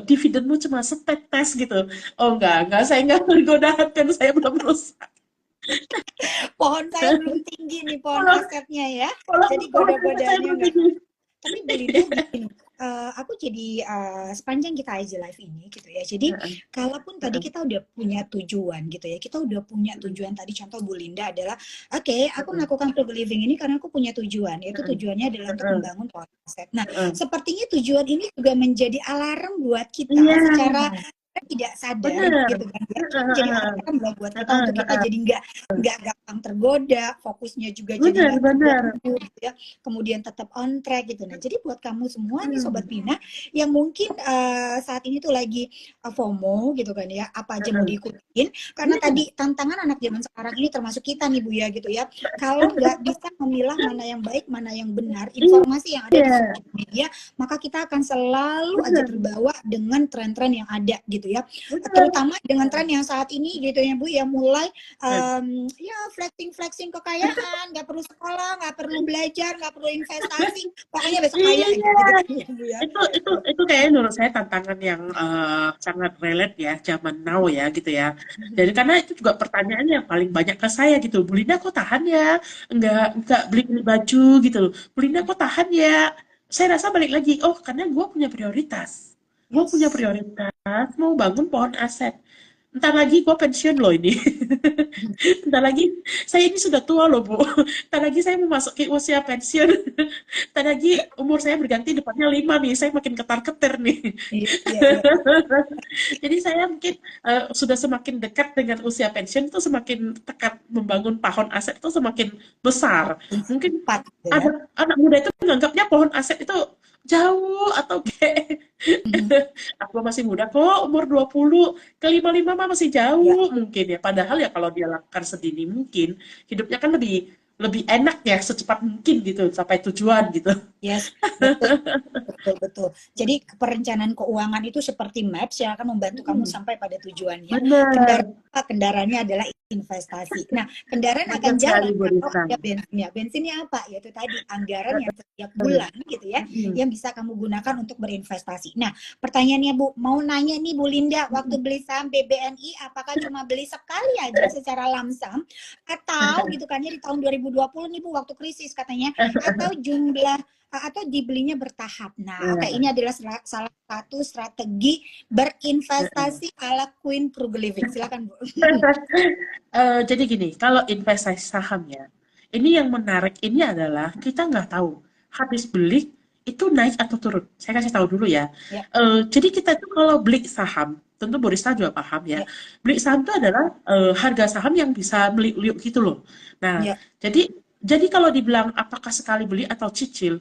dividenmu cuma setetes gitu. Oh enggak, saya enggak menggodakan, saya belum rusak. Pohon saya belum tinggi nih, pohon asetnya ya. Jadi goda-godanya enggak. Tapi Bu Linda begini, aku jadi sepanjang kita IG Live ini gitu ya. Jadi Heeh, kalaupun tadi heeh, kita udah punya tujuan gitu ya, kita udah punya heeh, tujuan tadi contoh Bu Linda adalah, oke, aku heeh, melakukan frugal living ini karena aku punya tujuan, yaitu heeh, tujuannya adalah untuk heeh, membangun pola aset. Nah, heeh. sepertinya tujuan ini juga menjadi alarm buat kita Iya, secara tidak sadar bener. gitu kan ya. Heeh, Ini menjadi heeh, alarm loh buat kita heeh, untuk kita heeh. jadi nggak gampang tergoda, fokusnya juga jadi Bener, nggak bener. keganggu gitu ya, kemudian tetap on track gitu. Nah, jadi buat kamu semua nih Sobat Hmm, Pina yang mungkin saat ini tuh lagi FOMO gitu kan ya, apa aja mau heeh. diikutin, karena Iya, tadi tantangan anak zaman sekarang ini termasuk kita nih Bu ya gitu ya, kalau nggak bisa memilah mana yang baik, mana yang benar, informasi yang ada di iya, sosial media, maka kita akan selalu aja bener, terbawa dengan tren-tren yang ada gitu ya, bener. terutama dengan tren yang saat ini gitu ya Bu ya, mulai ya flexing kekayaan, nggak perlu sekolah, nggak perlu belajar, nggak perlu investasi, pokoknya besok kaya aja Iya, gitu kan ya Bu ya. itu kayaknya menurut saya tantangan yang sangat relate ya zaman now ya gitu ya. Jadi karena itu juga pertanyaan yang paling banyak ke saya gitu. Bu Linda kok tahan ya? Enggak beli baju gitu. Bu Linda kok tahan ya? Saya rasa balik lagi, oh karena gue punya prioritas. Gue punya Yes. prioritas mau bangun pohon aset. Entar lagi gue pensiun loh ini. Entar lagi, saya ini sudah tua loh Bu. Entar lagi saya mau masuk ke usia pensiun. Entar lagi umur saya berganti depannya 5 nih, saya makin ketar-ketir nih. Iya, iya, iya. Jadi saya mungkin sudah semakin dekat dengan usia pensiun itu semakin dekat membangun pohon aset itu semakin besar. Makin Mungkin cepat gitu ya. anak muda itu menganggapnya pohon aset itu jauh atau kayak Mhm. aku masih muda kok, umur 20 ke 55 mah masih Ya, jauh mungkin ya. Padahal ya kalau dia lakukan sedini mungkin, hidupnya kan lebih lebih enak ya, secepat mungkin gitu, sampai tujuan gitu. yes, betul. Betul, betul. Jadi perencanaan keuangan itu seperti maps yang akan membantu kamu Hmm, sampai pada tujuannya. bener, Kendaraan apa? Kendaraannya adalah investasi. Nah, kendaraan akan bener sekali jalan Bu kalau Rita. ada bensinnya. Bensinnya apa? Yaitu tadi anggaran yang setiap bulan gitu ya, Mm-mm. yang bisa kamu gunakan untuk berinvestasi. Nah, pertanyaannya Bu, mau nanya nih Bu Linda, waktu beli saham BBNI, apakah cuma beli sekali aja secara lamsam, atau gitu kan ya di tahun 2020 nih Bu, waktu krisis katanya, atau atau dibelinya bertahap. Nah, oke, ini adalah salah satu strategi berinvestasi ala Queen Frugal Living. Silakan, Bu. Jadi gini, kalau investasi saham ya, ini yang menarik ini adalah kita nggak tahu habis beli itu naik atau turun. Saya kasih tahu dulu ya. Ya, Jadi kita itu kalau beli saham, tentu Borista juga paham ya. ya, Beli saham itu adalah harga saham yang bisa meliuk-liuk gitu loh. Nah, ya. jadi kalau dibilang apakah sekali beli atau cicil,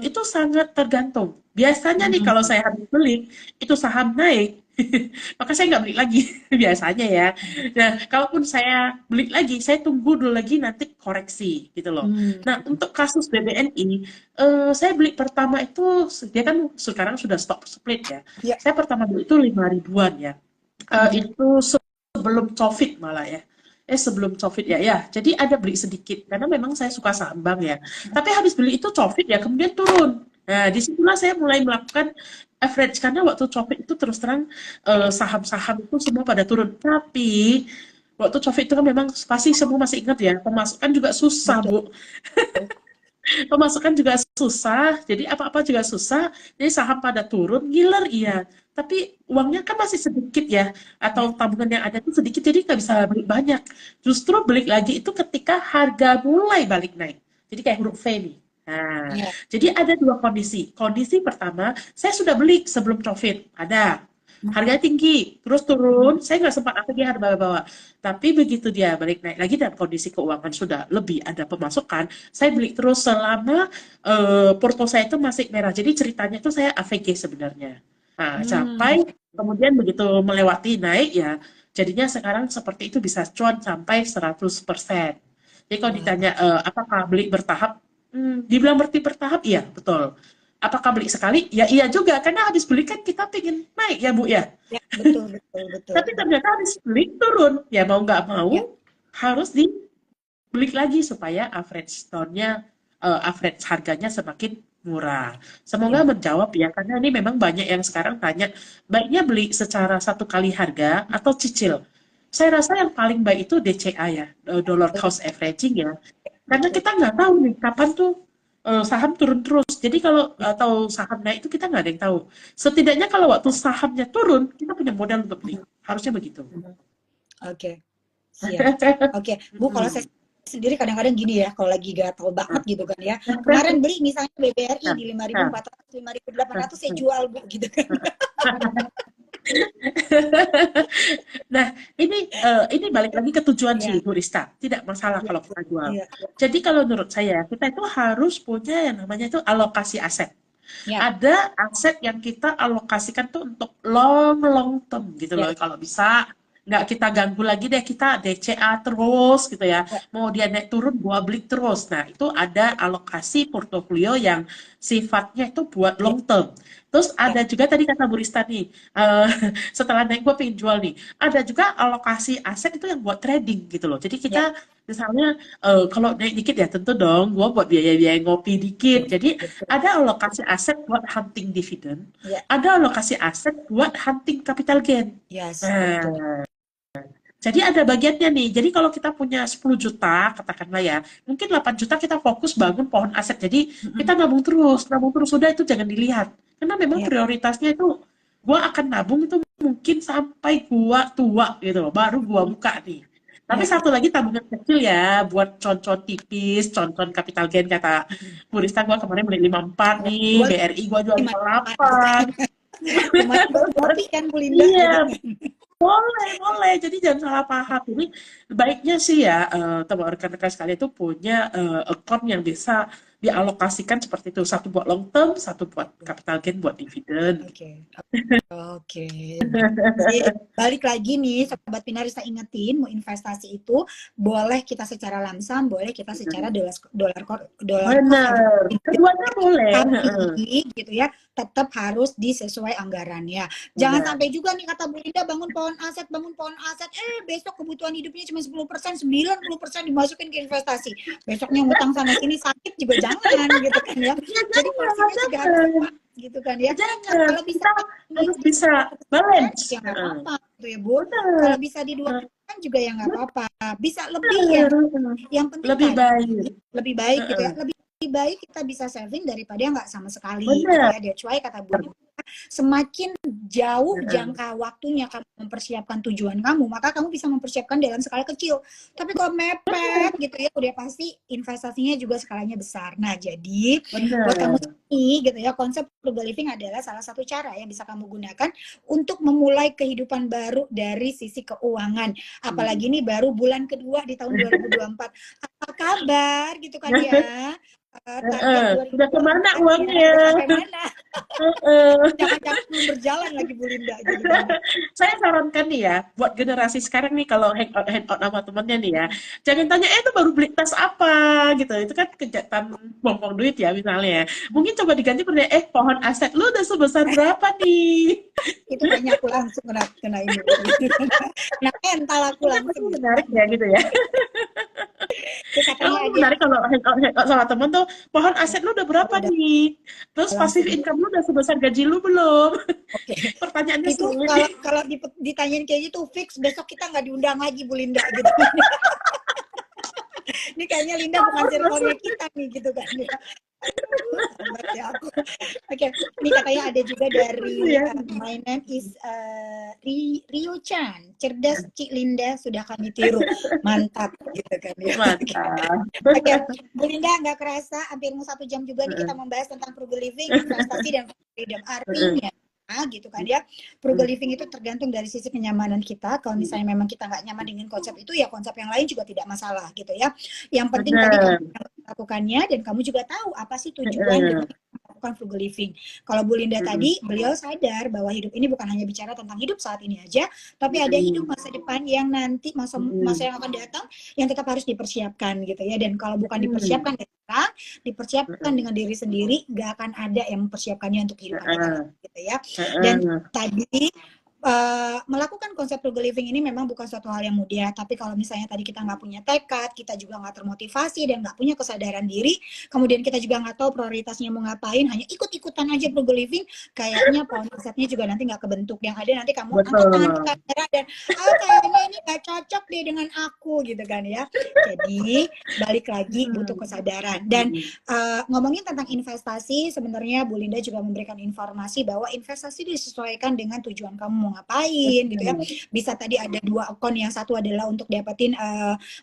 itu sangat tergantung. Biasanya nih kalau Hmm. saya habis beli, itu saham naik, maka saya nggak beli lagi biasanya ya. Nah, kalaupun saya beli lagi, saya tunggu dulu lagi nanti koreksi gitu loh. Hmm. Nah, untuk kasus BBNI, saya beli pertama itu dia kan sekarang sudah stop split ya. Ya. Saya pertama beli itu 5 ribuan ya. Hmm. Itu sebelum COVID malah ya. Sebelum COVID ya, ya. Jadi ada beli sedikit karena memang saya suka saham bank ya. Tapi habis beli itu COVID ya, kemudian turun. Nah, disitulah saya mulai melakukan average karena waktu COVID itu terus terang saham-saham itu semua pada turun. Tapi waktu COVID itu kan memang pasti semua masih ingat ya, pemasukan juga susah, Betul. Bu. Pemasukan juga susah, jadi apa-apa juga susah. Jadi saham pada turun, ngiler iya. Tapi uangnya kan masih sedikit ya, Ya. atau tabungan yang ada itu sedikit, jadi nggak bisa beli banyak. Justru beli lagi itu ketika harga mulai balik naik. Jadi kayak huruf V nih. Nah, Ya. jadi ada dua kondisi. Kondisi pertama, saya sudah beli sebelum profit, ada. Hmm. Harganya tinggi, terus turun, saya nggak sempat apa dia harga bawah. Tapi begitu dia balik naik lagi dan kondisi keuangan sudah lebih ada pemasukan, saya beli terus selama porto saya itu masih merah. Jadi ceritanya itu saya AVG sebenarnya. Nah, Hmm. sampai kemudian begitu melewati naik ya, jadinya sekarang seperti itu bisa cuan sampai 100%. Jadi kalau Wah. ditanya apakah beli bertahap, dibilang bertahap, iya betul. Apakah beli sekali? Ya iya juga, karena habis beli kan kita pengen naik ya Bu ya. Ya, betul, betul, betul, Tapi betul. ternyata habis beli turun. Ya mau nggak mau Ya. harus dibeli lagi supaya average tone-nya, average harganya semakin murah. Semoga Ya. menjawab ya, karena ini memang banyak yang sekarang tanya, baiknya beli secara satu kali harga atau cicil. Saya rasa yang paling baik itu DCA ya, dollar cost averaging ya. Karena Betul. kita nggak tahu nih kapan tuh saham turun terus. Jadi kalau tahu saham naik itu kita nggak ada yang tahu. Setidaknya kalau waktu sahamnya turun, kita punya modal untuk beli. Harusnya begitu. Oke, siap. Oke, Bu, kalau saya Mm-mm. sendiri kadang-kadang gini ya, kalau lagi gatal banget gitu kan ya. Kemarin beli misalnya BBRI Nah, di nah, 5.400, 5.800 saya jual, Bu, gitu kan. nah, ini balik lagi ke tujuan sih, Iya, Bu Rista. Tidak masalah iya, kalau kita jual. iya, Jadi kalau menurut saya, kita itu harus punya yang namanya itu alokasi aset. iya, Ada aset yang kita alokasikan tuh untuk long long term gitu iya, loh. Kalau bisa nggak kita ganggu lagi deh, kita DCA terus gitu ya. iya, Mau dia naik turun, gua beli terus. Nah, itu ada alokasi portofolio yang sifatnya itu buat iya, long term. Terus iya, ada juga tadi kata Bu Rista nih, eh, setelah naik gue pengen jual nih. Ada juga alokasi aset itu yang buat trading gitu loh. Jadi iya, kita misalnya kalau naik dikit ya tentu dong gue buat biaya-biaya ngopi dikit. betul, Jadi betul. ada alokasi aset buat hunting dividen, Iya, ada alokasi aset buat hunting capital gain. yes, betul. Nah, jadi ada bagiannya nih. Jadi kalau kita punya 10 juta, katakanlah ya, mungkin 8 juta kita fokus bangun pohon aset. Jadi kita Mm-mm. nabung terus sudah itu jangan dilihat. Karena memang Iya, prioritasnya itu gua akan nabung itu mungkin sampai gua tua gitu loh, baru gua buka nih. Tapi iya, iya. satu lagi tabungan kecil ya, buat concon tipis, concon capital gain kata Purista gua kemarin beli 54 Iya, nih, jual BRI gua jual 5 gitu kan. 58. Lumayan buat kopi kan, Bu Linda, Iya, gitu kan. boleh, boleh. Jadi jangan salah paham. Ini baiknya sih ya, teman rekan-rekan sekalian itu punya account yang bisa dialokasikan seperti itu. Satu buat long term, satu buat capital gain, buat dividen. Oke. Oke, jadi balik lagi nih, Sobat Pinar, saya ingetin, mau investasi itu boleh kita secara lamsam, boleh kita secara dolar cost Benar. averaging. Keduanya boleh. Tapi Heeh. gitu ya, tetap harus disesuai anggarannya. Jangan Benar. sampai juga nih kata Bu Linda bangun pohon aset, besok kebutuhan hidupnya cuma 10%, 90% dimasukin ke investasi. Besoknya ngutang sana sini sakit juga jangan gitu kan ya. Ya Jadi jangan, porsinya juga harus jangan. pas gitu kan ya. Jangan. Kalau bisa Kita harus bisa balance. ya nggak Heeh. apa-apa gitu ya Bu. Benar. Kalau bisa di dua kan juga ya nggak apa-apa. Bisa lebih ya. Benar. Yang penting Lebih tadi baik. lebih baik gitu Heeh. ya. Lebih baik kita bisa saving daripada nggak sama sekali gitu Benar. ya. That's why kata Bu, semakin jauh Heeh. jangka waktunya kamu mempersiapkan tujuan kamu, maka kamu bisa mempersiapkan dalam skala kecil. Tapi kalau mepet gitu ya, udah pasti investasinya juga skalanya besar. Nah, jadi buat kamu Benar. ini gitu ya, konsep frugal living adalah salah satu cara yang bisa kamu gunakan untuk memulai kehidupan baru dari sisi keuangan. Apalagi ini baru bulan kedua di tahun 2024. Apa kabar gitu kan ya? Target Udah kemana 2024 ya, uangnya? udah sampai mana? Heeh. Jangan-jangan belum berjalan lagi Bu Linda gitu kan ya. Saya sarankan nih ya, buat generasi sekarang nih kalau hangout sama temennya nih ya, jangan tanya, itu baru beli tas apa gitu. Itu kan kejahatan buang-buang duit ya misalnya ya. Mungkin coba diganti pada, pohon aset lu udah sebesar berapa nih? Itu kayaknya aku langsung kena ini Bu, gitu. Kena mental aku Itu langsung pasti gitu. menarik ya gitu ya. Terus katanya Kamu ada yang menarik kalau hangout sama temen tuh, pohon aset lu udah berapa ada nih? Terus pasif langsung income lu udah sebesar gaji lu belum? oke. Pertanyaannya Itu sulit. kalau ditanyain kayak gitu fix besok kita nggak diundang lagi Bu Linda gitu. Ini kayaknya Linda bukan circle-nya kita nih gitu kan ya. Sahabat ya aku. Oke, ini katanya ada juga dari Ya, my name is Rio Chan. Cerdas Cik Linda sudah kami tiru. Mantap gitu kan ya. Oke, mantap. Oke, Bu Linda nggak kerasa hampir mau 1 jam juga nih kita membahas tentang frugal living, investasi dan freedom. Artinya gitu kan ya, frugal living itu tergantung dari sisi kenyamanan kita. Kalau misalnya memang kita nggak nyaman dengan konsep itu, ya konsep yang lain juga tidak masalah gitu ya. Yang penting tadi kamu Benar. melakukannya dan kamu juga tahu apa sih tujuan dengan melakukan frugal living. Kalau Bu Linda tadi, beliau sadar bahwa hidup ini bukan hanya bicara tentang hidup saat ini aja, tapi ada hidup masa depan yang nanti masa yang akan datang yang tetap harus dipersiapkan gitu ya. Dan kalau bukan dipersiapkan sekarang, dipersiapkan dengan diri sendiri, nggak akan ada yang mempersiapkannya untuk hidup akan datang gitu ya. Dan tadi melakukan konsep frugal living ini memang bukan suatu hal yang mudah, tapi kalau misalnya tadi kita nggak punya tekad, kita juga nggak termotivasi dan nggak punya kesadaran diri, kemudian kita juga nggak tahu prioritasnya mau ngapain, hanya ikut-ikutan aja frugal living, kayaknya pola konsepnya juga nanti nggak kebentuk. Yang ada nanti kamu angkat tangan ke Betul. kamera dan kayaknya ini nggak cocok deh dengan aku gitu kan ya. Jadi balik lagi butuh kesadaran. Dan ngomongin tentang investasi, sebenarnya Bu Linda juga memberikan informasi bahwa investasi disesuaikan dengan tujuan kamu mau ngapain gitu ya. Bisa tadi ada 2 akun, yang satu adalah untuk dapetin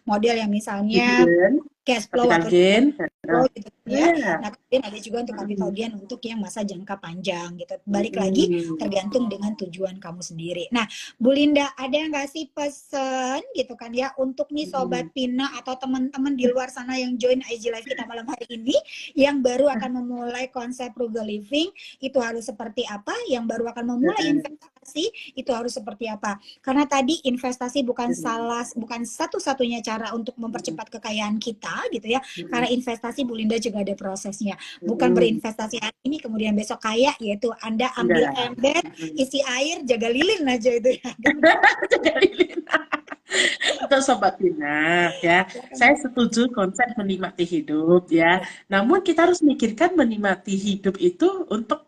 model yang misalnya Dividen, cash flow capital atau gain. flow gitu ya. Iya. Nah, kemudian ada juga untuk capital gain untuk yang masa jangka panjang gitu. Balik lagi tergantung dengan tujuan kamu sendiri. Nah, Bu Linda, ada nggak sih pesan gitu kan ya untuk nih Sobat Pina atau teman-teman di luar sana yang join IG Live kita malam hari ini, yang baru akan memulai konsep frugal living, itu harus seperti apa? Yang baru akan memulai investasi, itu harus seperti apa? Karena tadi investasi bukan satu-satunya cara untuk mempercepat kekayaan kita gitu ya. Karena investasi Bu Linda juga ada prosesnya. Bukan berinvestasi hari ini kemudian besok kaya, yaitu Anda ambil ember, isi air, jaga lilin aja itu ya. Jaga lilin. Untuk Sobat Pina ya, saya setuju konsep menikmati hidup ya. Namun kita harus mikirkan menikmati hidup itu untuk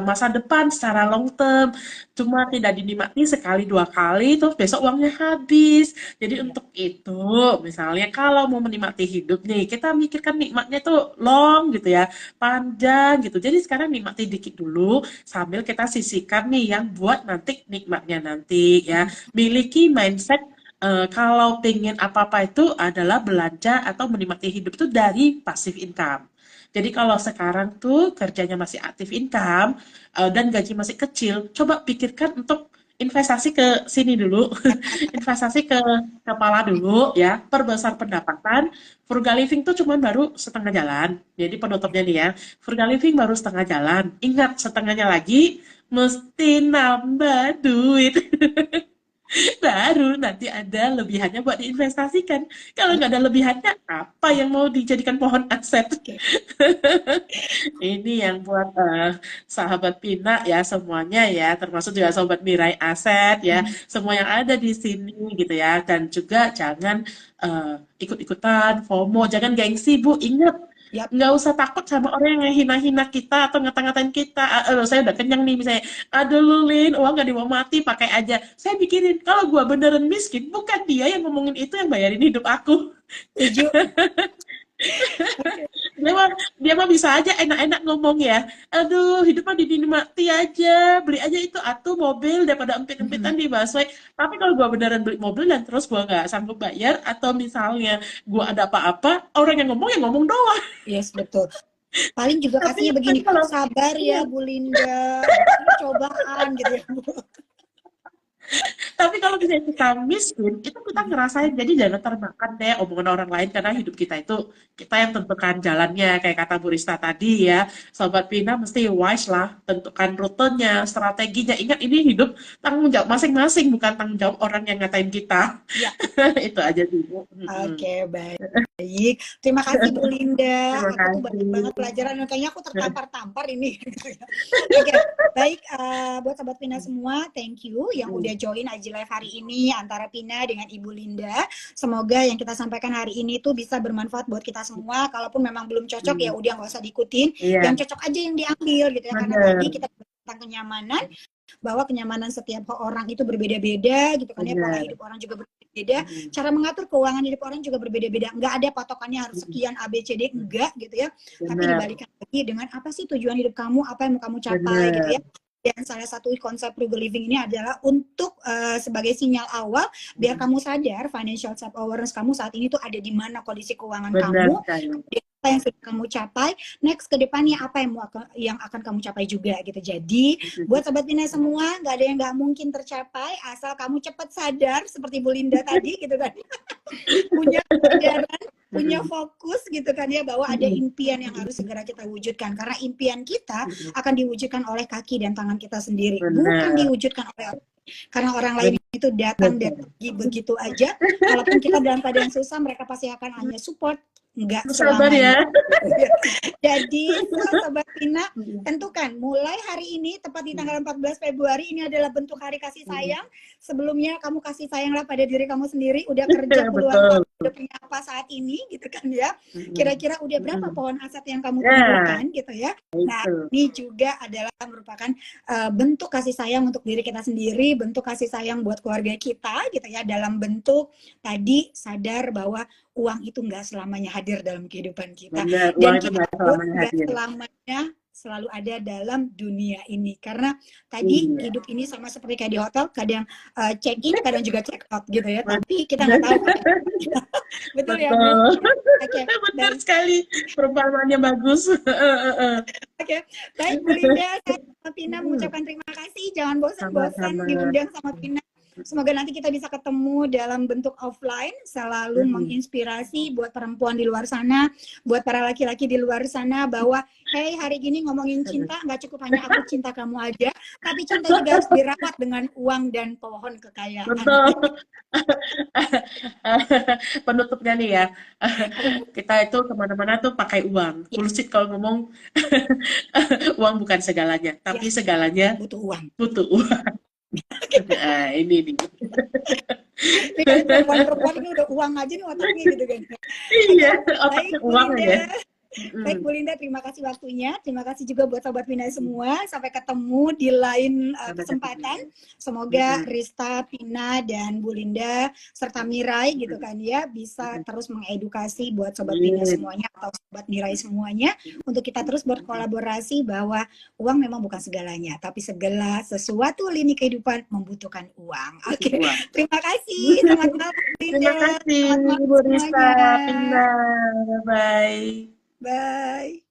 masa depan secara long term. Cuma tidak dinikmati sekali 2 kali, terus besok uangnya habis. Jadi untuk itu, misalnya kalau mau menikmati hidup nih, kita mikirkan nikmatnya tuh long gitu ya, panjang gitu. Jadi sekarang nikmati dikit dulu, sambil kita sisihkan nih yang buat nanti nikmatnya nanti ya. Miliki mindset kalau pengen apa-apa itu adalah belanja atau menikmati hidup itu dari passive income. Jadi kalau sekarang tuh kerjanya masih aktif income dan gaji masih kecil, coba pikirkan untuk investasi ke sini dulu, investasi ke kepala dulu ya, perbesar pendapatan. Frugal living tuh cuma baru setengah jalan. Jadi penutupnya nih ya, frugal living baru setengah jalan. Ingat setengahnya lagi mesti nambah duit. Baru nanti ada lebihannya buat diinvestasikan. Kalau nggak ada lebihannya, apa yang mau dijadikan pohon aset? Ini yang buat sahabat Pina ya semuanya ya, termasuk juga sobat Mirai Aset ya, semua yang ada di sini gitu ya. Dan juga jangan ikut-ikutan FOMO, jangan gengsi Bu, ingat nggak usah takut sama orang yang hina-hina kita atau ngata-ngatain kita. Saya udah kenyang nih misalnya, aduh Lulin, uang gak dibawa mati, pakai aja. Saya pikirin, kalau gua beneran miskin, bukan dia yang ngomongin itu yang bayarin hidup aku. Setuju. Dia mah bisa aja enak-enak ngomong ya. Aduh, hidup mah dinikmati aja. Beli aja itu atuh mobil daripada empit-empitan di busway. Tapi kalau gua beneran beli mobil dan terus gua nggak sanggup bayar atau misalnya gua ada apa-apa, orang yang ngomong doang. Yes, betul. Paling juga Tapi, kasihnya begini, kalau sabar iya. ya Bu Linda, ini cobaan gitu ya Bu. Tapi kalau misalnya kita miskin, itu kita ngerasain. Jadi jangan termakan deh omongan orang lain karena hidup kita itu kita yang tentukan jalannya. Kayak kata Bu Rista tadi ya, Sobat Pina mesti wise lah, tentukan rutenya, strateginya. Ingat ini hidup tanggung jawab masing-masing, bukan tanggung jawab orang yang ngatain kita. Ya. Itu aja sih Bu. Oke, baik. Terima kasih Bu Linda. Terima Aku tuh banyak kasih. banget pelajaran dan kayaknya aku tertampar-tampar ini. Oke, baik buat Sobat Pina semua, thank you yang udah join IG Live hari ini antara Pina dengan Ibu Linda. Semoga yang kita sampaikan hari ini tuh bisa bermanfaat buat kita semua. Kalaupun memang belum cocok ya udah nggak usah diikutin. Iya, Yang cocok aja yang diambil gitu ya. Karena benar. tadi kita tentang kenyamanan, bahwa kenyamanan setiap orang itu berbeda-beda gitu kan ya, pola hidup orang juga berbeda, cara mengatur keuangan hidup orang juga berbeda-beda, nggak ada patokannya harus sekian ABCD, enggak gitu ya, tapi Benar, dibalikan lagi dengan apa sih tujuan hidup kamu, apa yang mau kamu capai gitu benar. ya. Dan salah satu konsep frugal living ini adalah untuk sebagai sinyal awal biar kamu sadar financial self awareness kamu saat ini tuh ada di mana kondisi keuangan Benar kamu, sekali. apa yang sudah kamu capai, next ke depannya apa yang akan kamu capai juga gitu. Jadi buat Sobat Pina semua, nggak ada yang nggak mungkin tercapai asal kamu cepat sadar seperti Bu Linda tadi gitu kan. Punya kesadaran, punya fokus gitu kan ya, bahwa ada impian yang harus segera kita wujudkan, karena impian kita akan diwujudkan oleh kaki dan tangan kita sendiri, bukan Benar. diwujudkan oleh orang. Karena orang lain itu datang dan pergi begitu aja. Kalaupun kita dalam keadaan susah, mereka pasti akan hanya support nggak Sabar ya. selamanya. Jadi, Sobat Pina, tentukan mulai hari ini, tepat di tanggal 14 Februari, ini adalah bentuk hari kasih sayang. Sebelumnya kamu kasih sayanglah pada diri kamu sendiri, udah kerja puluhan tahun, Betul. udah punya apa saat ini, gitu kan ya. Kira-kira udah berapa pohon aset yang kamu Ya, tumbuhkan, gitu ya. Nah, itu. ini juga adalah merupakan bentuk kasih sayang untuk diri kita sendiri, bentuk kasih sayang buat keluarga kita, gitu ya, dalam bentuk tadi sadar bahwa uang itu nggak selamanya hadir dalam kehidupan kita. Benar, uang Dan itu kita nggak pun selamanya nggak hadir. selamanya selalu ada dalam dunia ini. Karena tadi Iya, hidup ini sama seperti kayak di hotel, kadang check in, kadang juga check out gitu ya. betul. Tapi kita nggak tahu. Betul ya, Bu? Betul. Oke, Benar baik. sekali. Perumpamaannya bagus. Oke, baik Bu Linda, saya sama Pina mengucapkan terima kasih. Jangan bosan-bosan Sama-sama. diundang sama Pina. Semoga nanti kita bisa ketemu dalam bentuk offline, selalu menginspirasi buat perempuan di luar sana, buat para laki-laki di luar sana, bahwa hey, hari gini ngomongin cinta, nggak cukup hanya aku cinta kamu aja, tapi cinta juga harus dirawat dengan uang dan pohon kekayaan. Betul. Penutupnya nih ya, kita itu kemana-mana tuh pakai uang. Ya, Bullshit kalau ngomong uang bukan segalanya, tapi ya, segalanya butuh uang. butuh uang. Nah, ini nih. Ini kali perempuan-perempuan ini udah uang aja nih otaknya gitu kan. Iya, Oke, baik otaknya Bu uang ya. Linda. Baik Bu Linda, terima kasih waktunya. Terima kasih juga buat Sobat Pina semua. Sampai ketemu di lain Sampai kesempatan. ketemu. Semoga Rista, Pina, dan Bu Linda serta Mirai gitu kan ya bisa terus mengedukasi buat Sobat Pina Amin. semuanya atau Sobat Mirai semuanya untuk kita terus berkolaborasi bahwa uang memang bukan segalanya, tapi segala sesuatu lini kehidupan membutuhkan uang. Oke, Uang. terima kasih. Selamat malam Bu Terima Linda. kasih, Selamat malam Bu Rista, semuanya. Pina. Bye-bye. Bye.